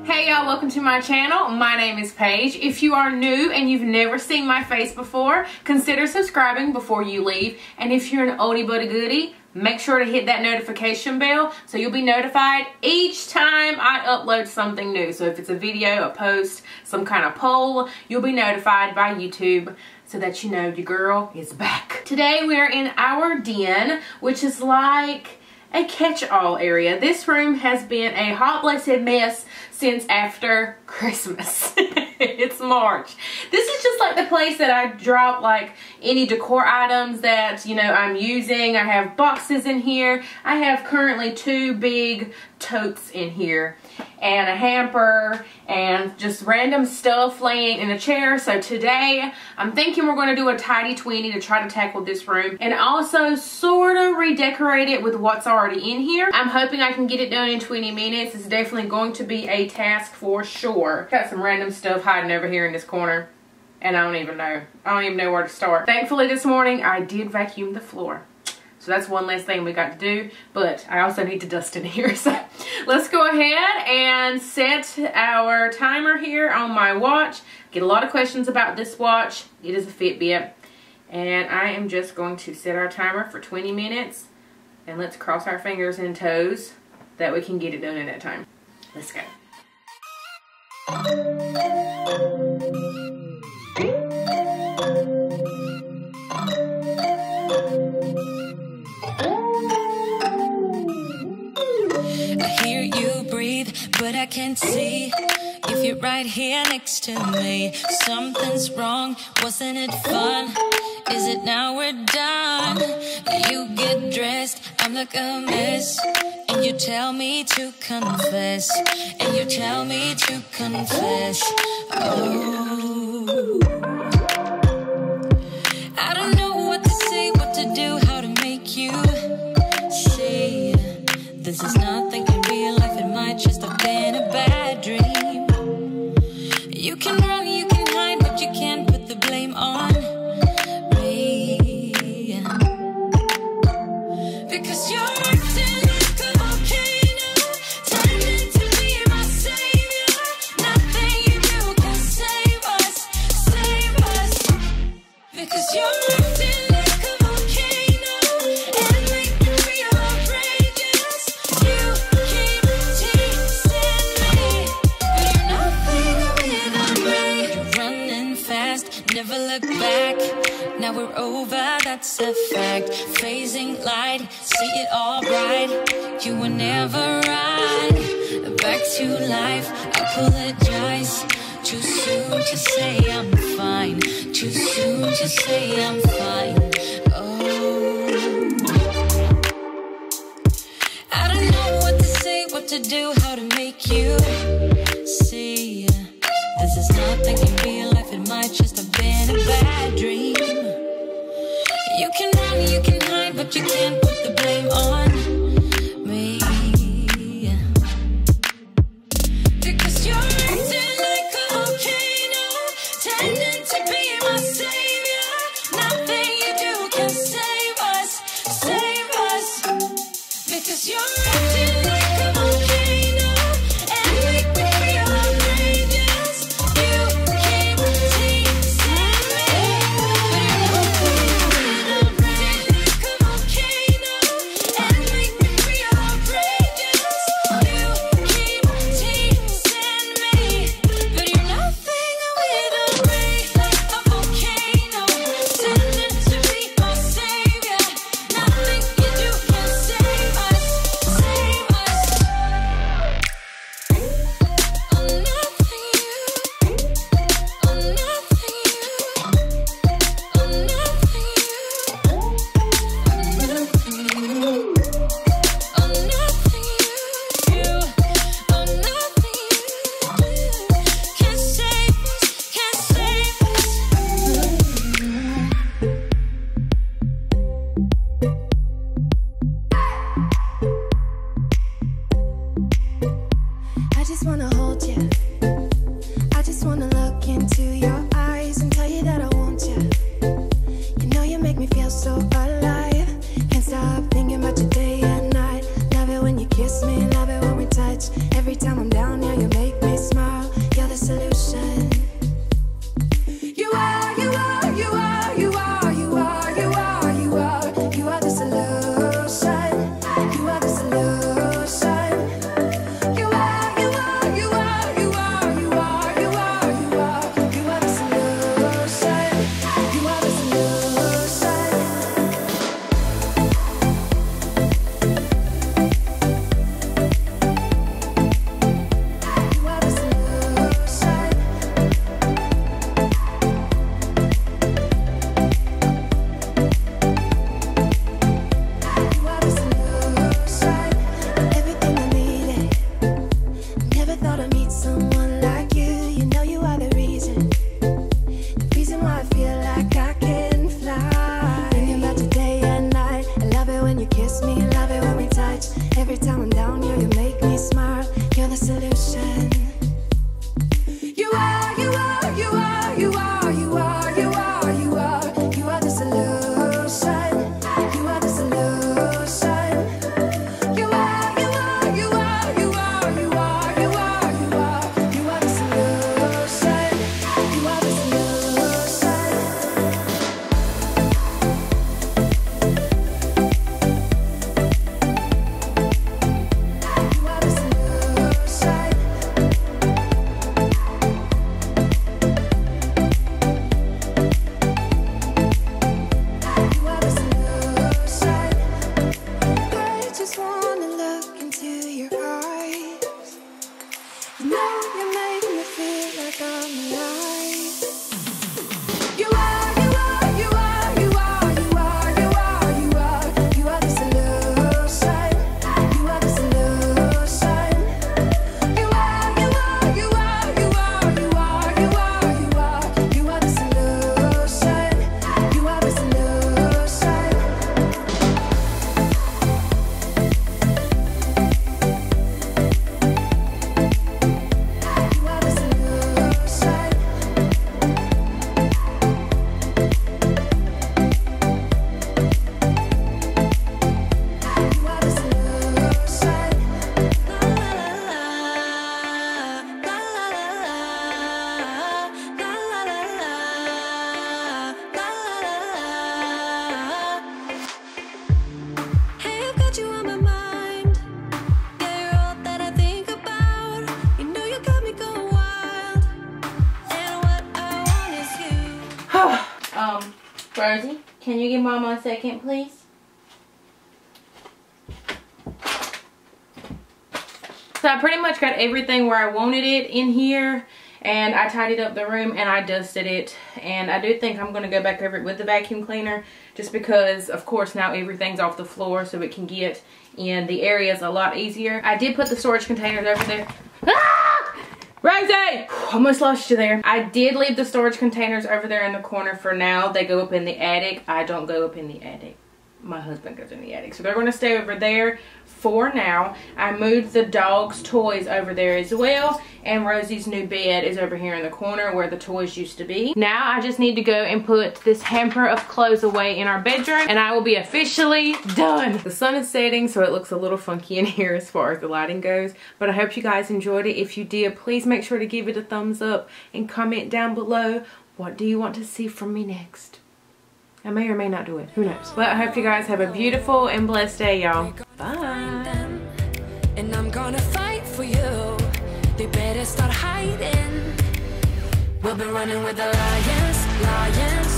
Hey y'all, welcome to my channel. My name is Paige. If you are new and you've never seen my face before, consider subscribing before you leave. And if you're an oldie but a goodie, make sure to hit that notification bell so you'll be notified each time I upload something new. So if it's a video, a post, some kind of poll, you'll be notified by YouTube so that you know your girl is back. Today we're in our den, which is like a catch-all area. This room has been a hot blessed mess since after Christmas. It's March. This is just like the place that I drop like any decor items that, you know, I'm using. I have boxes in here. I have currently 2 big totes in here and a hamper and just random stuff laying in a chair. So today I'm thinking we're going to do a tidy-tweeny to try to tackle this room and also sort of redecorate it with what's already in here. I'm hoping I can get it done in 20 minutes. It's definitely going to be a task for sure. Got some random stuff hiding over here in this corner and I don't even know where to start. Thankfully this morning I did vacuum the floor. So that's one less thing we got to do, but I also need to dust in here. So let's go ahead and set our timer here on my watch. Get a lot of questions about this watch. It is a Fitbit. And I am just going to set our timer for 20 minutes. And let's cross our fingers and toes that we can get it done in that time. Let's go. I hear you breathe, but I can't see if you're right here next to me. Something's wrong, wasn't it fun? Is it now we're done? You get dressed, I'm like a mess, and you tell me to confess, and you tell me to confess. Oh, I don't know what to say, what to do, how to make you see. This is nothing in real life, it might just have been a bad dream. You can run, you can hide, but you can't put the blame on me. Because you're acting like a volcano, tending to be my savior. Nothing you do can save us, save us. Because you're acting like a volcano and make me feel outrageous. You keep teasing me, but you're nothing without me. You're running fast, never look back. Now we're over, that's a fact. Phasing light, see it all bright. You were never right. Back to life, apologize. Too soon to say I'm fine. Too soon to say I'm fine. Oh, I don't know what to say, what to do, how to make you see. This is nothing in real life, it might just have been a bad dream. You can run, you can hide, but you can't put the blame on me. Because you're acting like a volcano, tending to be my savior. Nothing you do can save us, save us. Because you're acting like a volcano and make me feel outrageous. You keep teasing me, but you're nothing without me. Like a volcano and make me feel outrageous. You keep teasing me, but you're nothing without me. Like a volcano, tending to be my savior. Nothing you do can save us, save just wanna look into your eyes. You know you make me feel like I'm alive. You are, you are, you are, you are, you are, you are, you are, you are the solution. You are the solution. You are, you are, you are, you are, you are, you are, you are, you are the solution. You are the solution. Rosie, can you give Mama a second, please? So I pretty much got everything where I wanted it in here, and I tidied up the room and I dusted it, and I do think I'm going to go back over it with the vacuum cleaner, just because of course now everything's off the floor, so it can get in the areas a lot easier. I did put the storage containers over there. Ah! Rosie! Almost lost you there. I did leave the storage containers over there in the corner for now. They go up in the attic. I don't go up in the attic. My husband goes in the attic. So they're going to stay over there for now. I moved the dog's toys over there as well. And Rosie's new bed is over here in the corner where the toys used to be. Now I just need to go and put this hamper of clothes away in our bedroom, and I will be officially done. The sun is setting, so it looks a little funky in here as far as the lighting goes. But I hope you guys enjoyed it. If you did, please make sure to give it a thumbs up and comment down below, what do you want to see from me next? I may or may not do it. Who knows? But I hope you guys have a beautiful and blessed day, y'all. Bye. And I'm gonna fight for you. They better start hiding. We'll be running with the lions, lions.